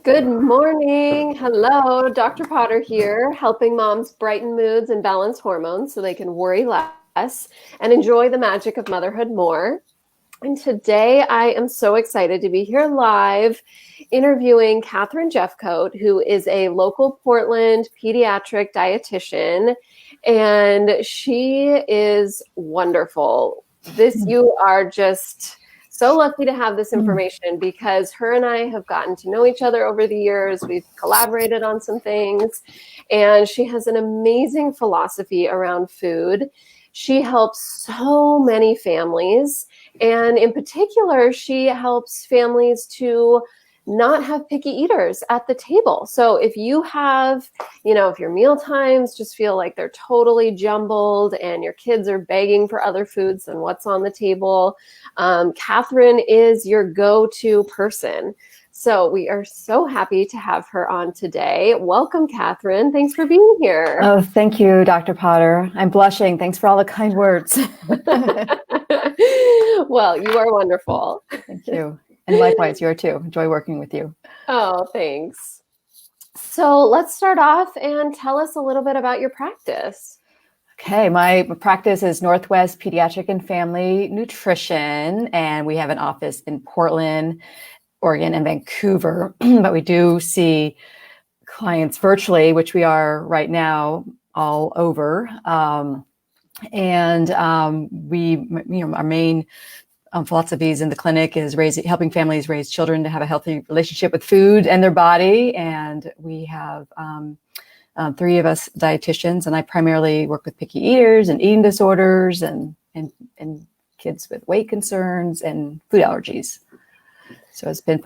Good morning. Hello, Dr. Potter here, helping moms brighten moods and balance hormones so they can worry less and enjoy the magic of motherhood more. And today I am so excited to be here live interviewing Katherine Jeffcoat, who is a local Portland pediatric dietitian, and she is wonderful. You are just so lucky to have this information because her and I have gotten to know each other over the years. We've collaborated on some things, and she has an amazing philosophy around food. She helps so many families, and in particular, she helps families to not have picky eaters at the table. So if you have, if your meal times just feel like they're totally jumbled and your kids are begging for other foods than what's on the table, Katherine is your go-to person. So we are so happy to have her on today. Welcome, Katherine. Thanks for being here. Oh, thank you, Dr. Potter. I'm blushing. Thanks for all the kind words. Well, you are wonderful. Thank you. And likewise, you are too. Enjoy working with you. Oh, thanks. So let's start off and tell us a little bit about your practice. Okay, my practice is Northwest Pediatric and Family Nutrition, and we have an office in Portland, Oregon, and Vancouver, but we do see clients virtually, which we are right now all over. Our main philosophies in the clinic is helping families raise children to have a healthy relationship with food and their body. And we have three of us dietitians, and I primarily work with picky eaters and eating disorders and kids with weight concerns and food allergies. So it's been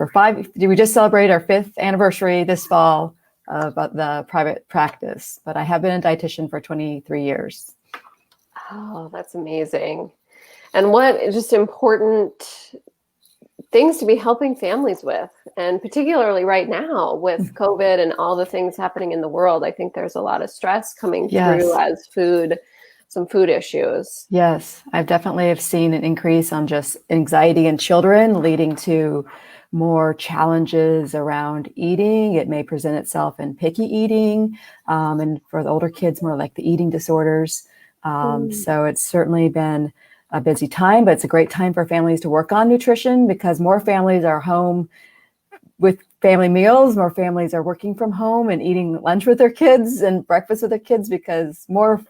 we just celebrated our 5th anniversary this fall of the private practice, but I have been a dietitian for 23 years. Oh, that's amazing. And what just important things to be helping families with, and particularly right now with COVID and all the things happening in the world, I think there's a lot of stress coming through as some food issues. Yes, I've definitely have seen an increase on just anxiety in children leading to more challenges around eating. It may present itself in picky eating, and for the older kids, more like the eating disorders. So it's certainly been a busy time, but it's a great time for families to work on nutrition because more families are home with family meals, more families are working from home and eating lunch with their kids and breakfast with their kids because more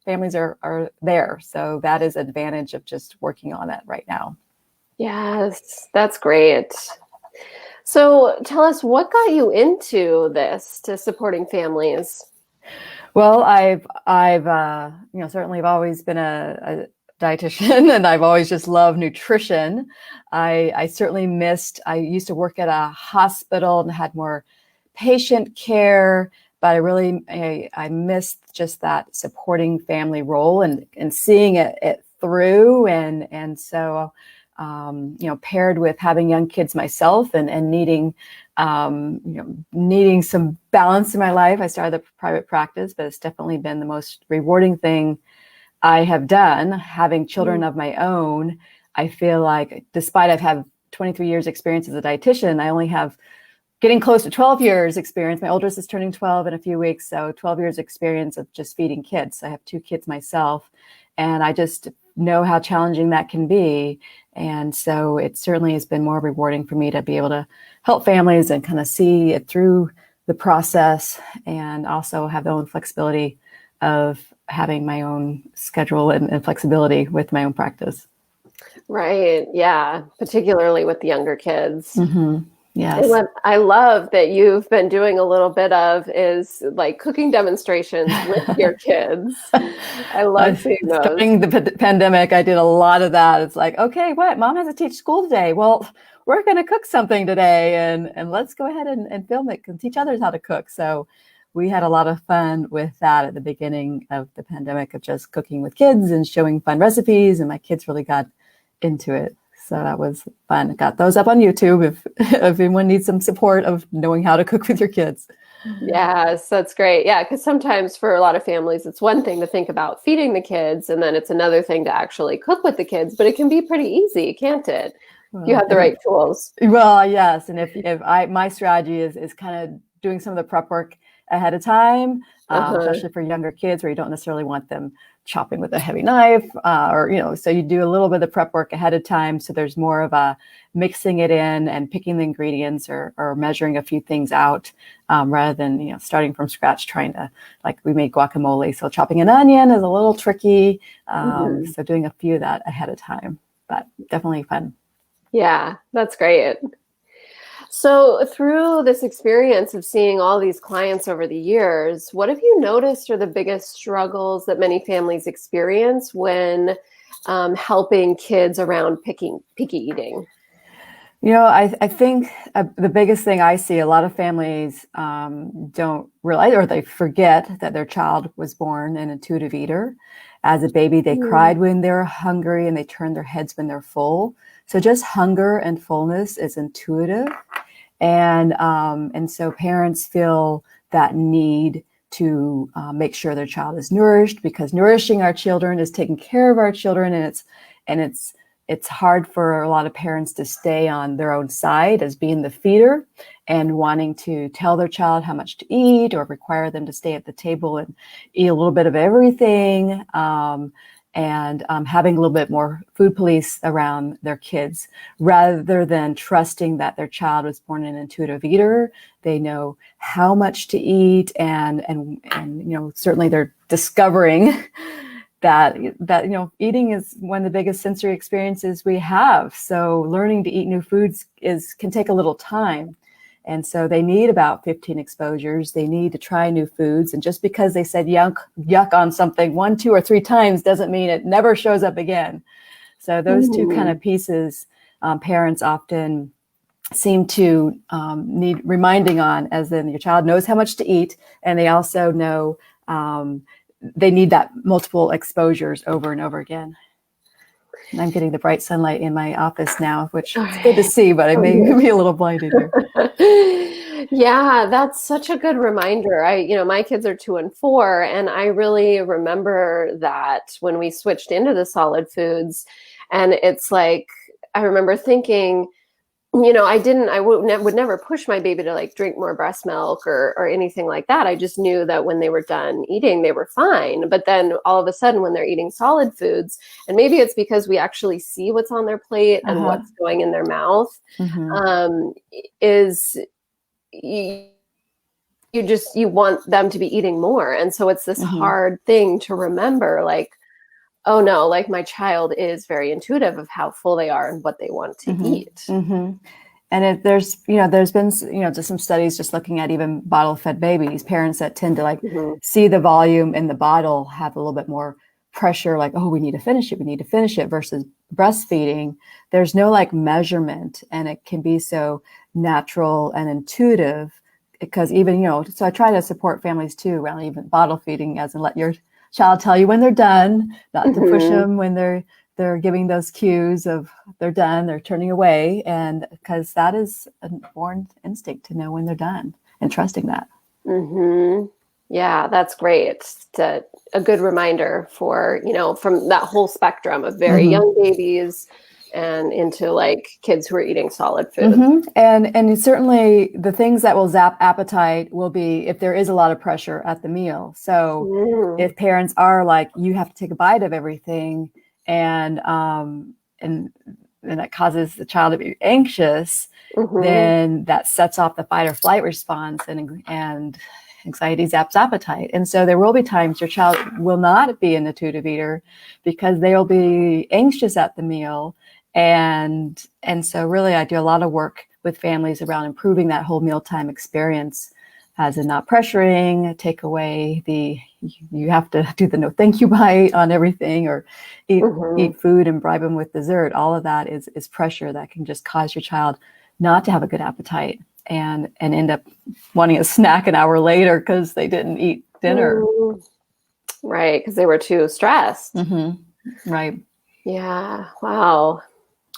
families are there. So that is an advantage of just working on it right now. Yes, that's great. So tell us, what got you into this, to supporting families? Well, I've certainly I've always been a dietitian and I've always just loved nutrition. I certainly I used to work at a hospital and had more patient care, but I missed just that supporting family role and seeing it through. And so, paired with having young kids myself and needing some balance in my life, I started the private practice, but it's definitely been the most rewarding thing I have done. Having children of my own, I feel like despite I've had 23 years experience as a dietitian, I only have getting close to 12 years experience. My oldest is turning 12 in a few weeks. So 12 years experience of just feeding kids. I have 2 kids myself, and I just know how challenging that can be. And so it certainly has been more rewarding for me to be able to help families and kind of see it through the process and also have the own flexibility of having my own schedule and flexibility with my own practice. Right. Yeah. Particularly with the younger kids. Mm-hmm. Yes. And what I love that you've been doing a little bit of is like cooking demonstrations with your kids. I love seeing those. During the pandemic, I did a lot of that. It's like, okay, what? Mom has to teach school today. Well, we're going to cook something today and let's go ahead and film it and teach others how to cook. So we had a lot of fun with that at the beginning of the pandemic of just cooking with kids and showing fun recipes. And my kids really got into it. So that was fun. Got those up on YouTube if anyone needs some support of knowing how to cook with your kids. Yes, that's great. Yeah, because sometimes for a lot of families, it's one thing to think about feeding the kids, and then it's another thing to actually cook with the kids. But it can be pretty easy, can't it? You have the right tools. Well, yes. And if my strategy is kind of doing some of the prep work ahead of time, especially for younger kids where you don't necessarily want them chopping with a heavy knife, so you do a little bit of prep work ahead of time. So there's more of a mixing it in and picking the ingredients or measuring a few things out, rather than, starting from scratch, trying to, like we made guacamole. So chopping an onion is a little tricky. So doing a few of that ahead of time, but definitely fun. Yeah, that's great. So through this experience of seeing all these clients over the years, what have you noticed are the biggest struggles that many families experience when helping kids around picky eating? I think the biggest thing I see, a lot of families don't realize, or they forget that their child was born an intuitive eater. As a baby, they cried when they're hungry and they turn their heads when they're full. So just hunger and fullness is intuitive. And so parents feel that need to make sure their child is nourished, because nourishing our children is taking care of our children. And it's hard for a lot of parents to stay on their own side as being the feeder and wanting to tell their child how much to eat or require them to stay at the table and eat a little bit of everything. And having a little bit more food police around their kids, rather than trusting that their child was born an intuitive eater. They know how much to eat, and certainly they're discovering that eating is one of the biggest sensory experiences we have. So learning to eat new foods can take a little time. And so they need about 15 exposures. They need to try new foods. And just because they said yuck on something 1, 2, or 3 times doesn't mean it never shows up again. So those two kind of pieces, parents often seem to need reminding on, as in your child knows how much to eat, and they also know they need that multiple exposures over and over again. And I'm getting the bright sunlight in my office now, which is good to see, but I may be a little blinded here. Yeah, that's such a good reminder. My kids are 2 and 4, and I really remember that when we switched into the solid foods, and it's like, I remember thinking, I would never push my baby to like drink more breast milk or anything like that. I just knew that when they were done eating, they were fine. But then all of a sudden, when they're eating solid foods, and maybe it's because we actually see what's on their plate and what's going in their mouth, is you want them to be eating more. And so it's this hard thing to remember, like, oh no, like my child is very intuitive of how full they are and what they want to eat. And there's been, just some studies just looking at even bottle fed babies, parents that tend to see the volume in the bottle have a little bit more pressure, like, oh, we need to finish it versus breastfeeding. There's no like measurement, and it can be so natural and intuitive, because even, so I try to support families too around even bottle feeding, as in let your child tell you when they're done, not to push them when they're giving those cues of they're done, they're turning away. And because that is a born instinct to know when they're done and trusting that. Yeah, that's great. It's a good reminder for, from that whole spectrum of very young babies and into like kids who are eating solid food. And certainly the things that will zap appetite will be if there is a lot of pressure at the meal. So if parents are like, you have to take a bite of everything, and that causes the child to be anxious, then that sets off the fight or flight response, and anxiety zaps appetite. And so there will be times your child will not be an intuitive eater because they'll be anxious at the meal. And so really I do a lot of work with families around improving that whole mealtime experience, as in not pressuring, take away you have to do the no thank you bite on everything, or eat food and bribe them with dessert. All of that is pressure that can just cause your child not to have a good appetite and end up wanting a snack an hour later because they didn't eat dinner. Right, because they were too stressed. Right. Yeah, wow.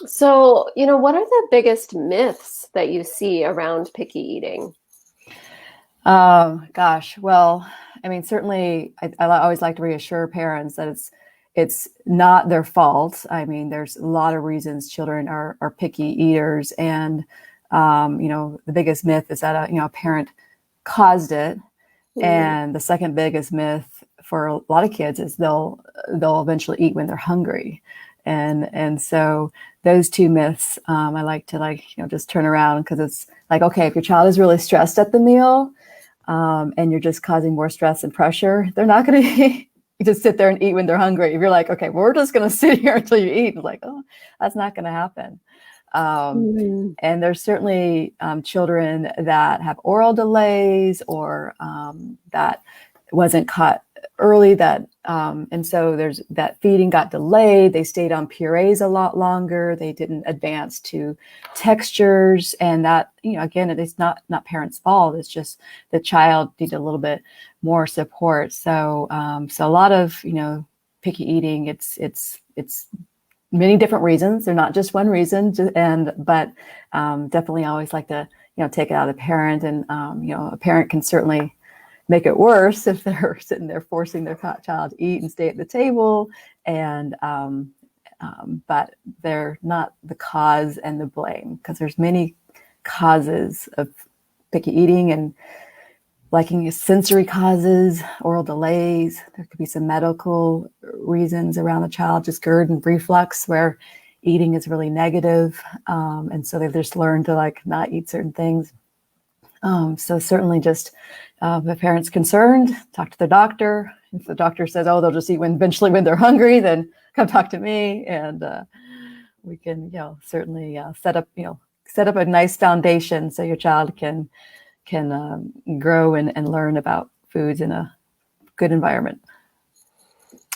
So, what are the biggest myths that you see around picky eating? Gosh, well, I mean, certainly I always like to reassure parents that it's not their fault. I mean, there's a lot of reasons children are picky eaters. And, the biggest myth is that, a parent caused it. And the second biggest myth for a lot of kids is they'll eventually eat when they're hungry. And so those two myths, I like to just turn around, because it's like, okay, if your child is really stressed at the meal, and you're just causing more stress and pressure, they're not going to just sit there and eat when they're hungry. If you're like, okay, we're just going to sit here until you eat, it's like, oh, that's not going to happen. And there's certainly children that have oral delays, or that wasn't caught early, and so there's that feeding got delayed. They stayed on purees a lot longer. They didn't advance to textures, and that, again, it is not parents' fault. It's just the child needed a little bit more support. So a lot of picky eating, it's many different reasons. They're not just one reason, but definitely always like to take it out of the parent, and a parent can certainly make it worse if they're sitting there forcing their child to eat and stay at the table, and but they're not the cause and the blame, because there's many causes of picky eating, and liking sensory causes, oral delays. There could be some medical reasons around the child, just GERD and reflux, where eating is really negative, and so they've just learned to not eat certain things. So certainly just if a parent's concerned, talk to their doctor. If the doctor says, oh, they'll just eat eventually when they're hungry, then come talk to me, and we can certainly set up a nice foundation so your child can grow and learn about foods in a good environment.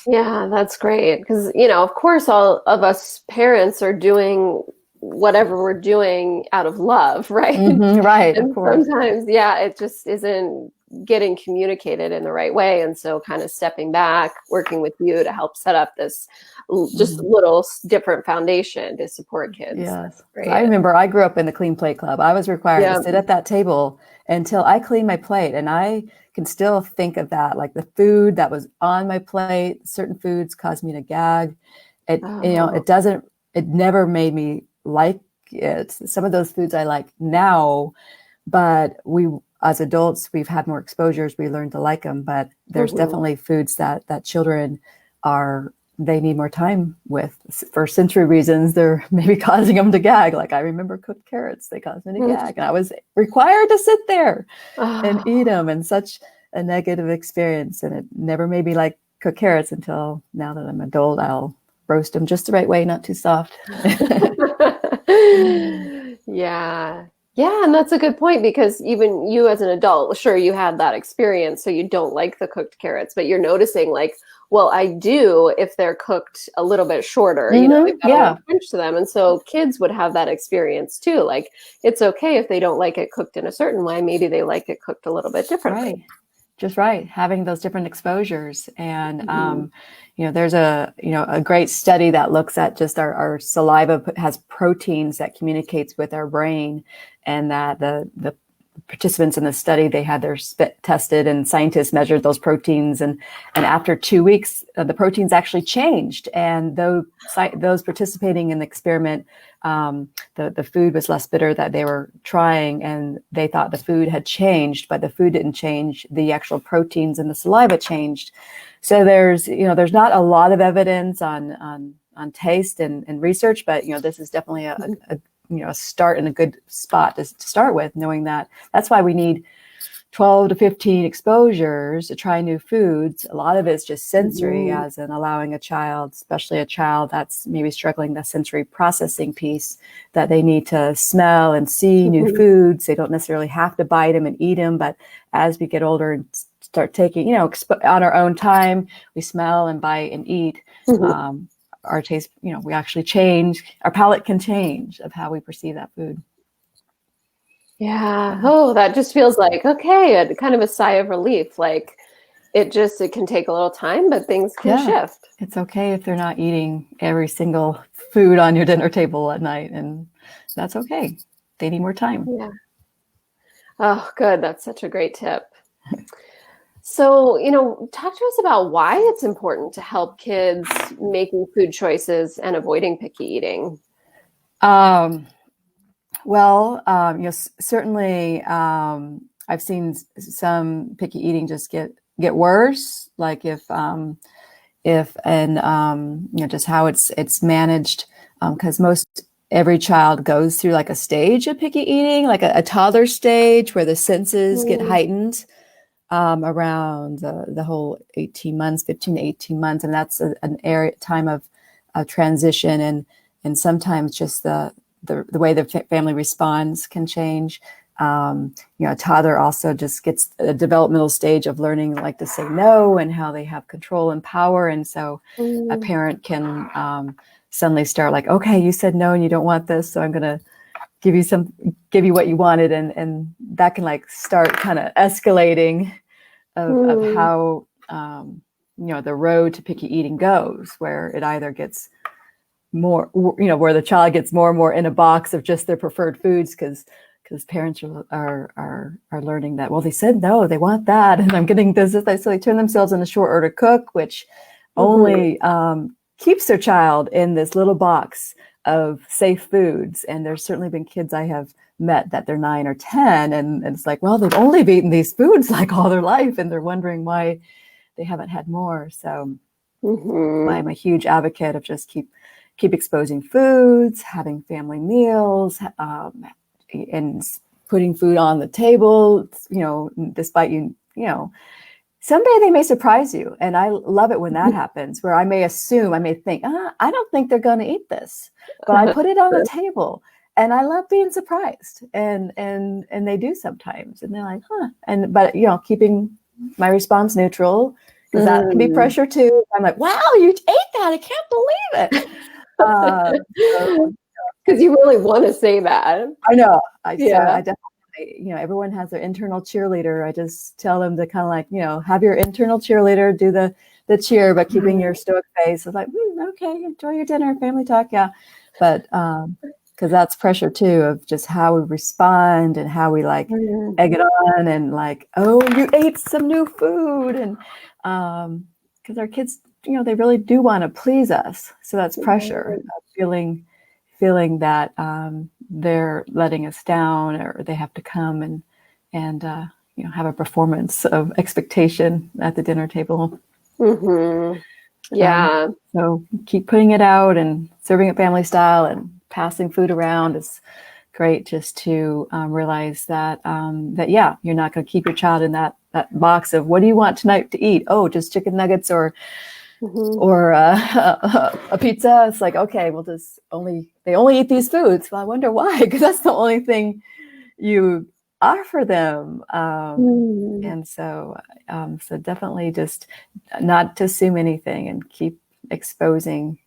Yeah, that's great. Because, of course, all of us parents are doing whatever we're doing out of love, right? Right. And of course. sometimes, it just isn't getting communicated in the right way. And so kind of stepping back, working with you to help set up this just little different foundation to support kids. Yes. I remember I grew up in the Clean Plate Club. I was required to sit at that table until I cleaned my plate. And I can still think of that, like the food that was on my plate. Certain foods caused me to gag. It never made me like it. Some of those foods I like now, but as adults, we've had more exposures. We learned to like them, but there's definitely foods that children they need more time with for sensory reasons. They're maybe causing them to gag. Like I remember cooked carrots, they caused me to gag, and I was required to sit there and eat them, and such a negative experience. And it never made me like cooked carrots until now that I'm adult. I'll roast them just the right way, not too soft. Yeah, and that's a good point, because even you as an adult, sure, you had that experience, so you don't like the cooked carrots, but you're noticing well, I do if they're cooked a little bit shorter, they've got a little crunch to them. And so kids would have that experience too. Like, it's okay if they don't like it cooked in a certain way, maybe they like it cooked a little bit differently. Right. Just right. Having those different exposures. And, there's a great study that looks at just our saliva has proteins that communicates with our brain, and that the participants in the study, they had their spit tested, and scientists measured those proteins. And after 2 weeks, the proteins actually changed. And those participating in the experiment, the food was less bitter that they were trying, and they thought the food had changed, but the food didn't change. The actual proteins in the saliva changed. So there's not a lot of evidence on taste and research, but this is definitely a start in a good spot to start with, knowing that. That's why we need 12 to 15 exposures to try new foods. A lot of it's just sensory, as in allowing a child, especially a child that's maybe struggling the sensory processing piece, that they need to smell and see new foods. They don't necessarily have to bite them and eat them, but as we get older and start taking, on our own time, we smell and bite and eat. Our taste, we actually change. Our palate can change of how we perceive that food. Yeah. Oh, that just feels like, okay, kind of a sigh of relief. Like it can take a little time, but things can shift. It's okay if they're not eating every single food on your dinner table at night, and that's okay. They need more time. Yeah. Oh, good. That's such a great tip. So, talk to us about why it's important to help kids making food choices and avoiding picky eating. Um, certainly, I've seen some picky eating just get worse. Like just how it's managed, because every child goes through like a stage of picky eating, like a toddler stage where the senses get heightened around the whole 18 months, 15 to 18 months. And that's an time of transition. And sometimes just the way the family responds can change. A toddler also just gets a developmental stage of learning like to say no and how they have control and power. And so a parent can suddenly start like, okay, you said no and you don't want this, so I'm going to give you what you wanted. And that can like start kind of escalating of how, the road to picky eating goes, where it either gets more, where the child gets more and more in a box of just their preferred foods because parents are learning that, well, they said no, they want that, and I'm getting this. So they turn themselves into short order cook, which only keeps their child in this little box of safe foods. And there's certainly been kids I have met that they're 9 or 10, and it's like, well, they've only eaten these foods like all their life, and they're wondering why they haven't had more. So I'm a huge advocate of just keep exposing foods, having family meals, and putting food on the table, despite someday they may surprise you. And I love it when that happens, where I may think, I don't think they're going to eat this, but I put it on the table. And I love being surprised, and they do sometimes, and they're like, but keeping my response neutral, because that can be pressure too. I'm like, wow, you ate that! I can't believe it. Because you really want to say that. I know. I definitely, everyone has their internal cheerleader. I just tell them to kind of like, have your internal cheerleader do the cheer, but keeping your stoic face. It's like, okay, enjoy your dinner, family talk, yeah. But because that's pressure too, of just how we respond and how we like egg it on, and like, oh, you ate some new food, and because our kids, they really do want to please us. So that's pressure, feeling that they're letting us down, or they have to come and have a performance of expectation at the dinner table. Yeah. So keep putting it out and serving it family style and passing food around is great, just to realize that you're not going to keep your child in that box of, what do you want tonight to eat? Oh, just chicken nuggets or a pizza. It's like, okay, well, they only eat these foods. Well, I wonder why, because that's the only thing you offer them. And so definitely just not to assume anything and keep exposing,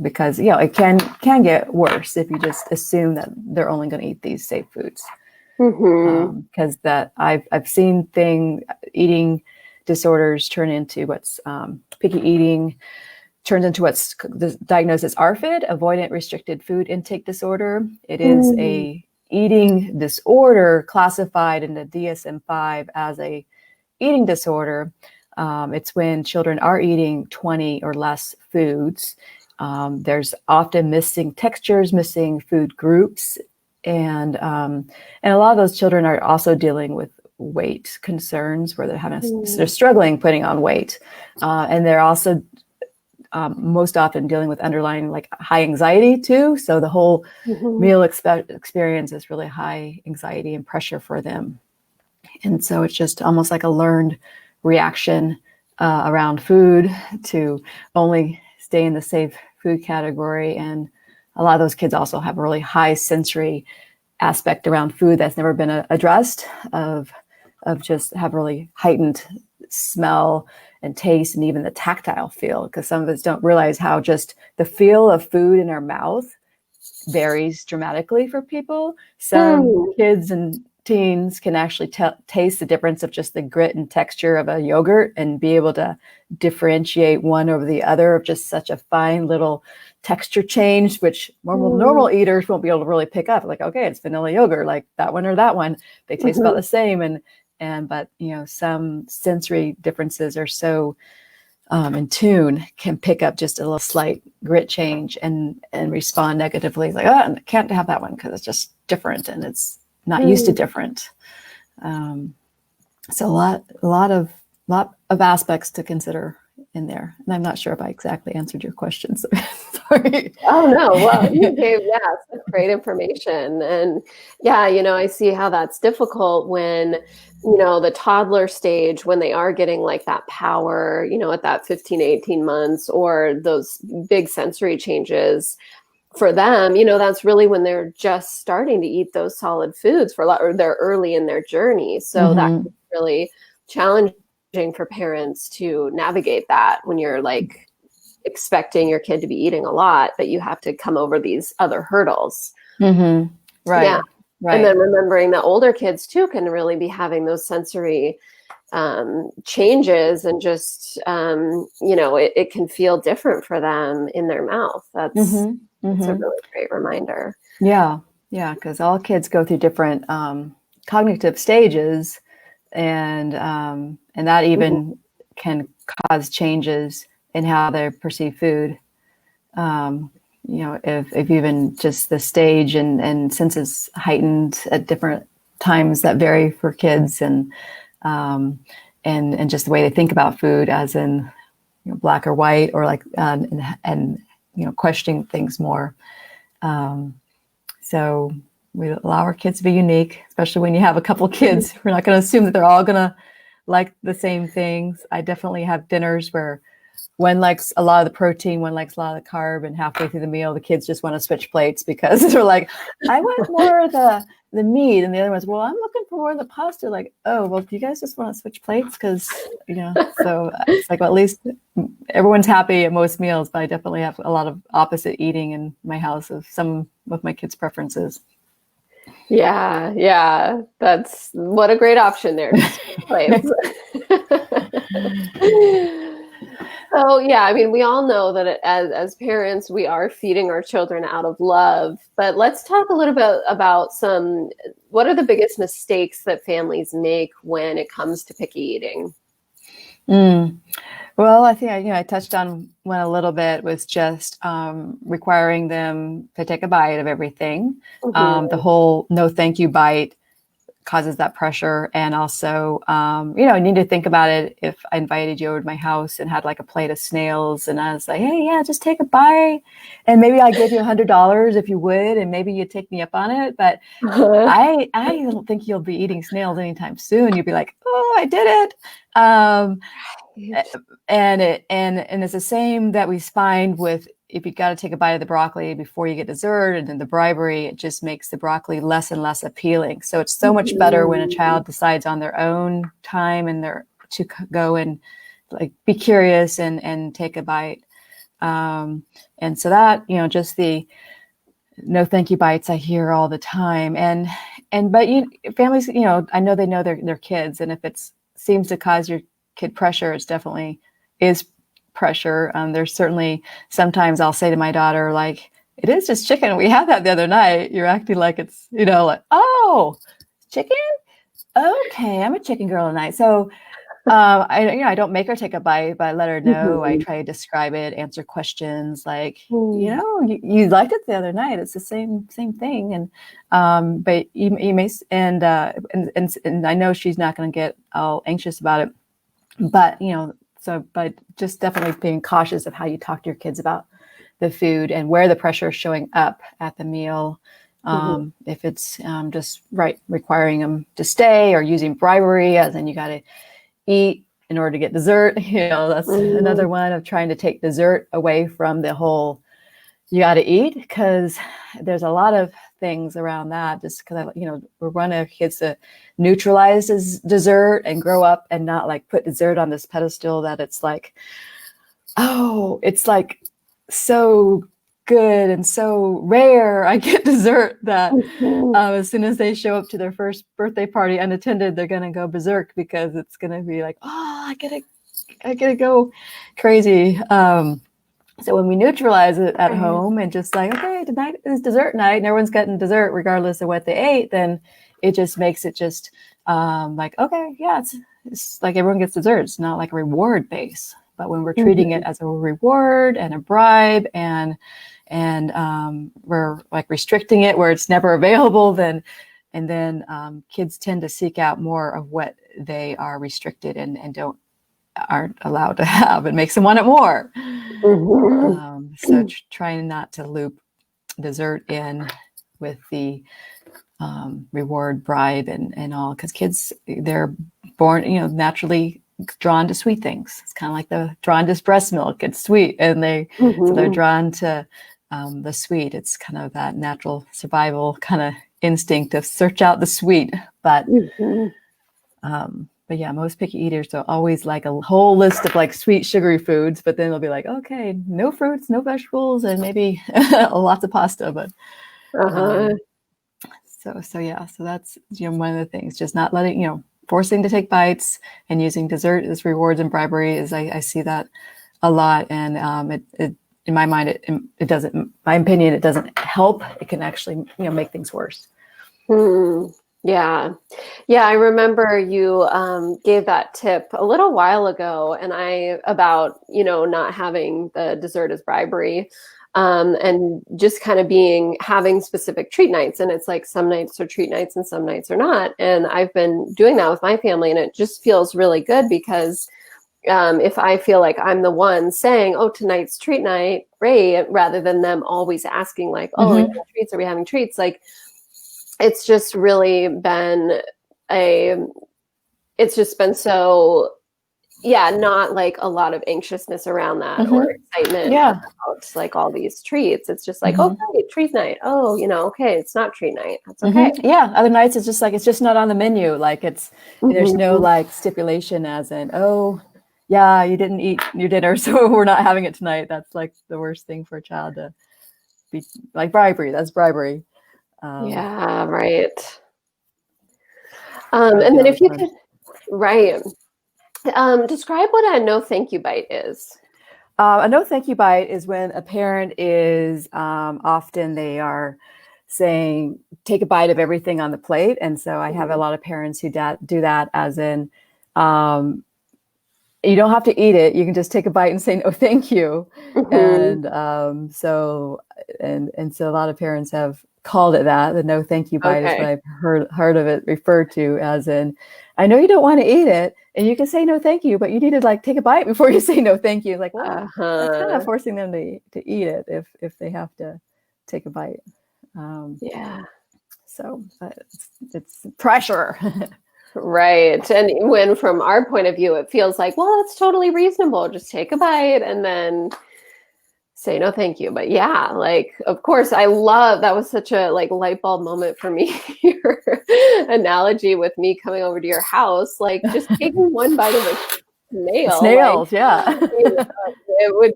because it can get worse if you just assume that they're only going to eat these safe foods. Because that I've seen eating disorders turn into what's picky eating turns into what's diagnosed as ARFID, avoidant restricted food intake disorder. It is a eating disorder classified in the DSM-5 as a eating disorder. It's when children are eating 20 or less foods. There's often missing textures, missing food groups, and a lot of those children are also dealing with weight concerns, where they're struggling putting on weight, and they're also most often dealing with underlying like high anxiety too. So the whole meal experience is really high anxiety and pressure for them, and so it's just almost like a learned reaction around food to only stay in the safe food category. And a lot of those kids also have a really high sensory aspect around food that's never been addressed, of just have really heightened smell and taste, and even the tactile feel, because some of us don't realize how just the feel of food in our mouth varies dramatically for people. Some kids and teens can actually taste the difference of just the grit and texture of a yogurt and be able to differentiate one over the other, of just such a fine little texture change, which normal eaters won't be able to really pick up. Like, okay, it's vanilla yogurt, like that one or that one. They taste about the same. And but some sensory differences are so in tune, can pick up just a little slight grit change and respond negatively, like, oh, I can't have that one because it's just different and it's not used to different. So a lot of aspects to consider in there. And I'm not sure if I exactly answered your question. So sorry. Oh, no. Well, you gave, great information. And I see how that's difficult when, the toddler stage, when they are getting like that power, at that 15, 18 months, or those big sensory changes for them, that's really when they're just starting to eat those solid foods or they're early in their journey. So that can be really challenging for parents to navigate that when you're like expecting your kid to be eating a lot, but you have to come over these other hurdles. Right. Yeah. Right. And then remembering that older kids too can really be having those sensory changes, and just, it can feel different for them in their mouth. That's a really great reminder. Yeah. Yeah. Because all kids go through different cognitive stages, and that even can cause changes in how they perceive food. If even just the stage and senses heightened at different times that vary for kids, and just the way they think about food, as in black or white, or like and questioning things more. So we allow our kids to be unique, especially when you have a couple kids. We're not going to assume that they're all going to like the same things. I definitely have dinners where one likes a lot of the protein, one likes a lot of the carb, and halfway through the meal, the kids just want to switch plates because they're like, I want more of the meat. And the other one's, well, I'm looking for more of the pasta. Like, oh, well, do you guys just want to switch plates? Because, so it's like, well, at least everyone's happy at most meals, but I definitely have a lot of opposite eating in my house of some of my kids' preferences. Yeah. That's what a great option there. So, we all know that as parents, we are feeding our children out of love, but let's talk a little bit about what are the biggest mistakes that families make when it comes to picky eating? Well, I think I touched on one a little bit, was just requiring them to take a bite of everything. The whole no thank you bite causes that pressure. And also, I need to think about it. If I invited you over to my house and had like a plate of snails, and I was like, hey, just take a bite, and maybe I give you $100 if you would, and maybe you'd take me up on it. But I don't think you'll be eating snails anytime soon. You'll be like, oh, I did it. And it's the same that we find with, if you got to take a bite of the broccoli before you get dessert, and then the bribery, it just makes the broccoli less and less appealing. So it's so much better when a child decides on their own time and to go and like be curious and take a bite. And so that, just the no thank you bites I hear all the time. But families, I know they know their kids, and if it seems to cause your kid pressure, it's definitely is pressure. There's certainly sometimes I'll say to my daughter, like, it is just chicken. We had that the other night. You're acting like it's, like, oh, chicken? Okay, I'm a chicken girl tonight. So I don't make her take a bite, but I let her know. I try to describe it, answer questions like, you liked it the other night. It's the same thing. And but you may, and I know she's not going to get all anxious about it, but but just definitely being cautious of how you talk to your kids about the food and where the pressure is showing up at the meal. If it's just requiring them to stay, or using bribery, as in you got to eat in order to get dessert. That's another one, of trying to take dessert away from the whole you got to eat, because there's a lot of things around that, just because we want our kids to neutralize dessert and grow up and not like put dessert on this pedestal that it's like, oh, it's like so good and so rare I get dessert that as soon as they show up to their first birthday party unattended, they're gonna go berserk, because it's gonna be like, oh, I gotta go crazy. So when we neutralize it at home and just like, okay, tonight is dessert night and everyone's getting dessert regardless of what they ate, then it just makes it just like, okay, yeah, it's like everyone gets dessert. It's not like a reward base. But when we're treating it as a reward and a bribe and we're like restricting it where it's never available, then kids tend to seek out more of what they are restricted and aren't allowed to have. It makes them want it more. So trying not to loop dessert in with the reward, bribe, and all, because kids, they're born, naturally drawn to sweet things. It's kind of like drawn to breast milk. It's sweet, and so they're drawn to the sweet. It's kind of that natural survival kind of instinct to search out the sweet. But yeah, most picky eaters are always like a whole list of like sweet, sugary foods, but then they'll be like, okay, no fruits, no vegetables, and maybe lots of pasta. But so that's one of the things, just not letting forcing to take bites and using dessert as rewards and bribery is I see that a lot, and it in my mind it doesn't. My opinion, it doesn't help. It can actually make things worse. Yeah. I remember you gave that tip a little while ago, and about not having the dessert as bribery. And just kind of having specific treat nights. And it's like some nights are treat nights and some nights are not. And I've been doing that with my family, and it just feels really good because if I feel like I'm the one saying, oh, tonight's treat night, great, rather than them always asking like, oh, are we having treats? Are we having treats? Like, it's just really been it's just been so, not like a lot of anxiousness around that or excitement about like all these treats. It's just like, okay, treat night. Oh, okay, it's not treat night. That's okay. Yeah. Other nights it's just like, it's just not on the menu. Like there's no like stipulation as in, oh yeah, you didn't eat your dinner, so we're not having it tonight. That's like the worst thing for a child to be like bribery. That's bribery. Yeah, right. And then if you could, right. Describe what a no thank you bite is. A no thank you bite is when a parent is often they are saying, take a bite of everything on the plate. And so I have a lot of parents who do that as in, you don't have to eat it. You can just take a bite and say, no, thank you. And so a lot of parents have called it that. The no thank you bite is what I've heard of it referred to as in, I know you don't want to eat it and you can say no thank you, but you need to like take a bite before you say no thank you. Like, well, that's kind of forcing them to eat it if they have to take a bite. So it's pressure. Right. And when from our point of view, it feels like, well, it's totally reasonable. Just take a bite and then say no thank you. But yeah, like, of course, I love, that was such a like light bulb moment for me. Your analogy with me coming over to your house, like just taking one bite of a snail. Snails, like, yeah. It would,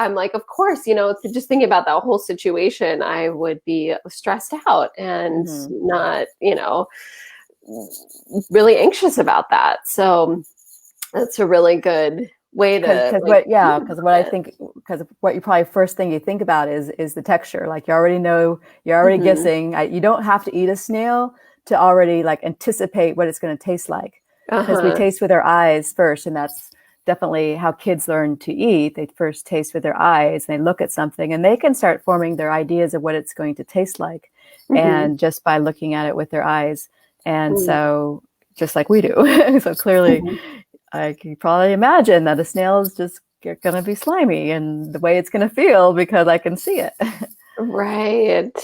I'm like, of course, just thinking about that whole situation, I would be stressed out and not, really anxious about that. So that's a really good way to because what you probably first thing you think about is the texture. Like you already know, you're already guessing. You don't have to eat a snail to already like anticipate what it's going to taste like, because we taste with our eyes first, and that's definitely how kids learn to eat. They first taste with their eyes, and they look at something and they can start forming their ideas of what it's going to taste like, and just by looking at it with their eyes. And so just like we do. So clearly I can probably imagine that a snail is just going to be slimy and the way it's going to feel because I can see it. Right.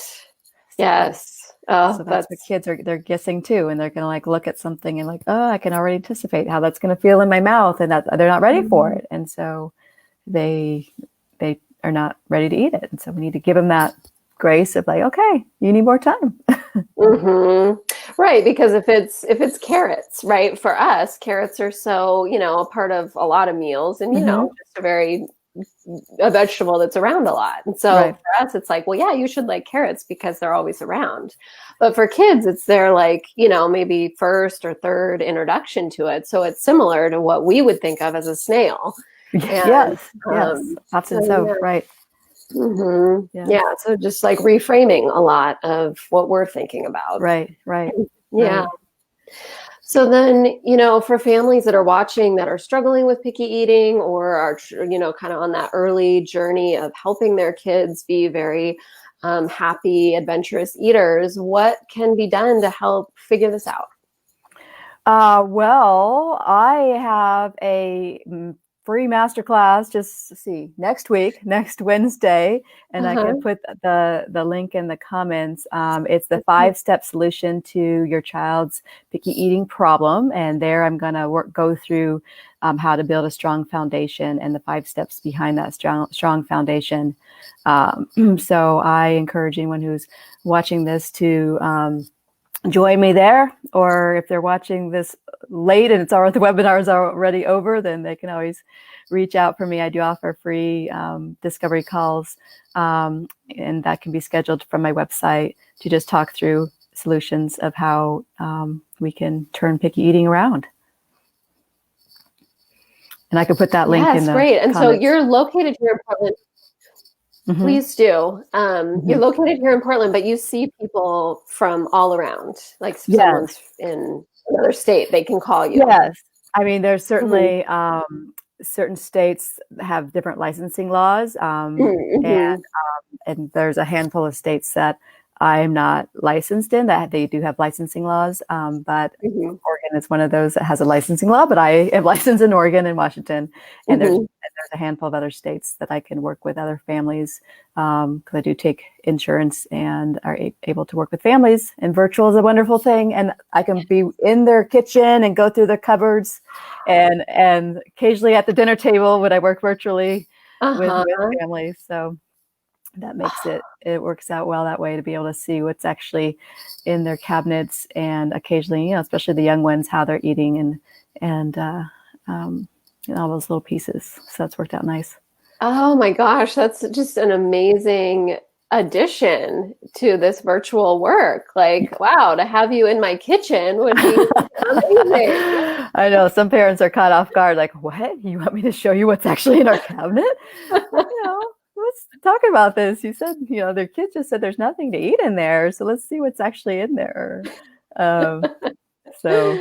Yes. So that's what kids they're guessing too. And they're going to like look at something and like, oh, I can already anticipate how that's going to feel in my mouth, and that they're not ready for it. And so they are not ready to eat it. And so we need to give them that grace of like, okay, you need more time. Right. Because if it's carrots, right, for us, carrots are so, a part of a lot of meals, and, just a vegetable that's around a lot. And so for us, it's like, well, yeah, you should like carrots because they're always around. But for kids, it's their like, maybe first or third introduction to it. So it's similar to what we would think of as a snail. And, yes. Often so, right. Yes. Yeah. So just like reframing a lot of what we're thinking about. Right. Yeah. Right. So then, for families that are watching that are struggling with picky eating or are, kind of on that early journey of helping their kids be very happy, adventurous eaters, what can be done to help figure this out? Well, I have a free masterclass. Just next week, next Wednesday, and I can Uh-huh. put the link in the comments. It's the 5-step solution to your child's picky eating problem, and there I'm going to go through how to build a strong foundation and the 5 steps behind that strong foundation. So I encourage anyone who's watching this to join me there, or if they're watching this late and the webinar is already over, then they can always reach out for me. I do offer free discovery calls, and that can be scheduled from my website to just talk through solutions of how we can turn picky eating around. And I could put that link in the great. And comments. so you're located here in Portland. Please do. You're located here in Portland, but you see people from all around. Like if someone's in another state, they can call you. Yes. I mean, there's certainly certain states have different licensing laws, and there's a handful of states that I'm not licensed in that they do have licensing laws. But Oregon is one of those that has a licensing law, but I am licensed in Oregon and Washington, and there's a handful of other states that I can work with other families, because I do take insurance and are able to work with families. And virtual is a wonderful thing, and I can be in their kitchen and go through the cupboards, and occasionally at the dinner table when I work virtually with families. So that makes it works out well that way, to be able to see what's actually in their cabinets, and occasionally, especially the young ones, how they're eating and all those little pieces. So that's worked out nice. Oh my gosh, that's just an amazing addition to this virtual work. Like, wow, to have you in my kitchen would be amazing. I know some parents are caught off guard, like, what? You want me to show you what's actually in our cabinet? Let's talk about this. You said, their kid just said there's nothing to eat in there. So let's see what's actually in there. So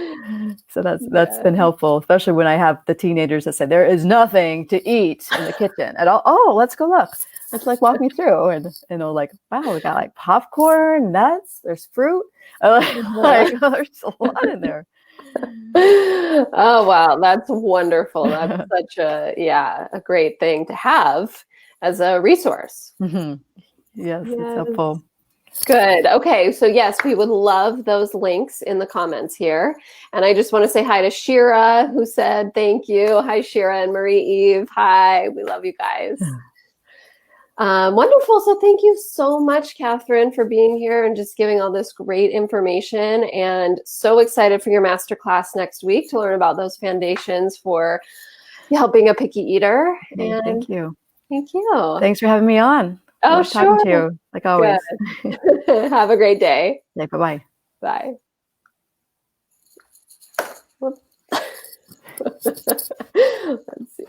that's been helpful, especially when I have the teenagers that say there is nothing to eat in the kitchen at all. Oh, let's go look. Let's walk me through, and they're like, wow, we got like popcorn, nuts, there's fruit. There's a lot in there. Oh wow, that's wonderful. That's such a great thing to have as a resource. Yes, it's helpful. Good. Okay. So yes, we would love those links in the comments here. And I just want to say hi to Shira, who said thank you. Hi, Shira and Marie Eve. Hi. We love you guys. Wonderful. So thank you so much, Katherine, for being here and just giving all this great information. And so excited for your masterclass next week to learn about those foundations for helping a picky eater. And thank you. Thank you. Thanks for having me on. Oh, sure. Talking to you, like always. Have a great day. Okay, bye-bye. Bye. Let's see.